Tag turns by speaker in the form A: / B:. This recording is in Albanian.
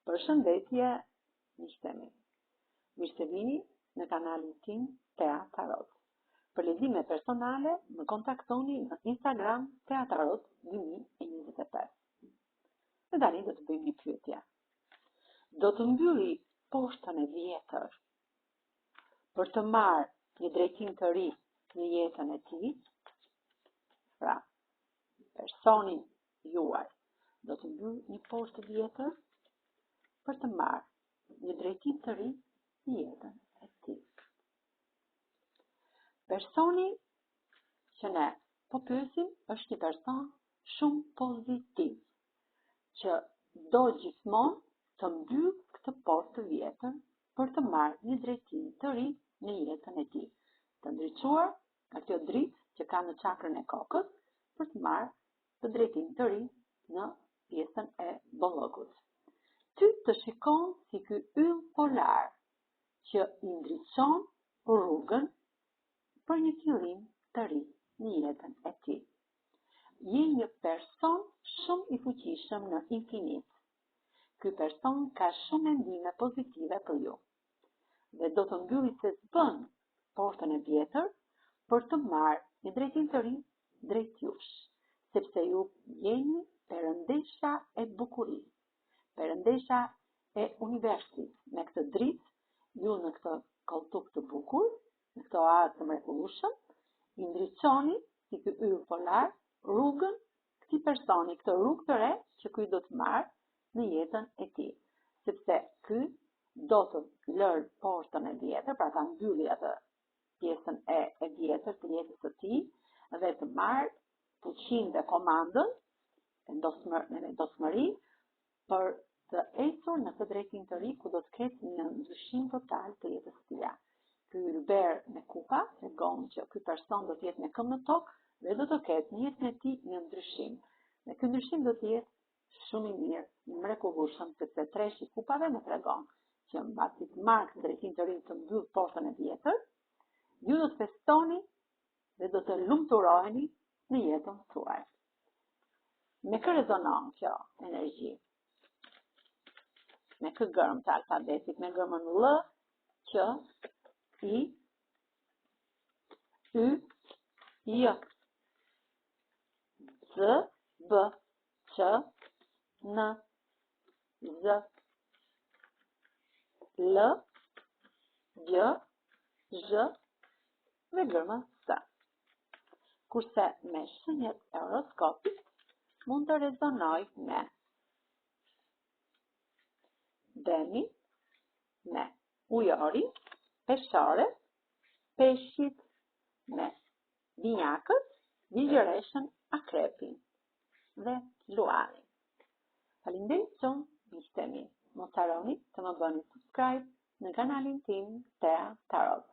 A: Përshëndetje, miqtemi. Mirë se vini në kanalin tim Tea Tarot. Për lexime personale, më kontaktoni në Instagram Tea Tarot 2025. Dhe tani do të bëjmë një pyetje. Do të mbylli poshtën e vjetër për të marrë një drejtim të ri në jetën e tij? Pra, personi juaj do të mbyllë një poshtë vjetër për të marrë një drejtim të ri në jetën e tij. Personi që ne po pyesim është një person shumë pozitiv, që do gjithmonë të mbyllë këtë poshtë të vjetër për të marrë një drejtim të ri në jetën e tij, të ndriçuar nga kjo dritë që ka në çakrën e kokës për të marrë të drejtim të ri në pjesën e bollokut. Ty të shikon si ky yll polar që i ndriçon rrugën për një fillim të ri në jetën e tij. Je një person shumë i fuqishëm në infinit. Ky person ka shumë mendime pozitive për ju dhe do të mbylli se s'bën poshtën e vjetër për të marrë një drejtim të ri drejt jush, sepse ju jeni perëndesha e bukurisë, perëndesha e universit, me këtë dritë, ju në këtë koltuk të bukur, në këtë oazë të mrekullueshëm, i ndriçoni si ky yll polar rrugën këtij personi, këtë rrugë të re që ky do të marrë në jetën e tij, sepse ky do të lërë poshtën e vjetër, pra ta mbylli atë pjesën e vjetër të jetës së tij dhe të marrë fuqinë dhe komandën e ndosmëri për të ecur në këtë drejtim të ri ku do të ketë një ndryshim total të jetës së tij. Ky ylber me kupa tregon që ky person do të jetë me këmbë në tokë dhe do të ketë në jetën e tij një ndryshim. Dhe ky ndryshim do të jetë shumë i mirë, i mrekullueshëm, sepse treshi i kupave më tregon që mbasi të marrë këtë drejtim të ri të mbyll poshtën e vjetër, ju do të festoni dhe do të lumturoheni në jetën tuaj. Me kë rezonon kjo energji? Me kë gërmë të alfabetit, me gërmën L, Q, I, Y, J, Z, B, Q, N, Z, L, G, Zh dhe gërmën S. Kurse me shenjat e horoskopit mund të rezonoj me Deni, me Ujori, Peshore, Peshqit, me Binjakët, Vigjëreshën, Akrepin dhe Luanin. Faleminderit shumë, miqtemi. Mos harroni të më bëni subscribe në kanalin tim Tea Tarot.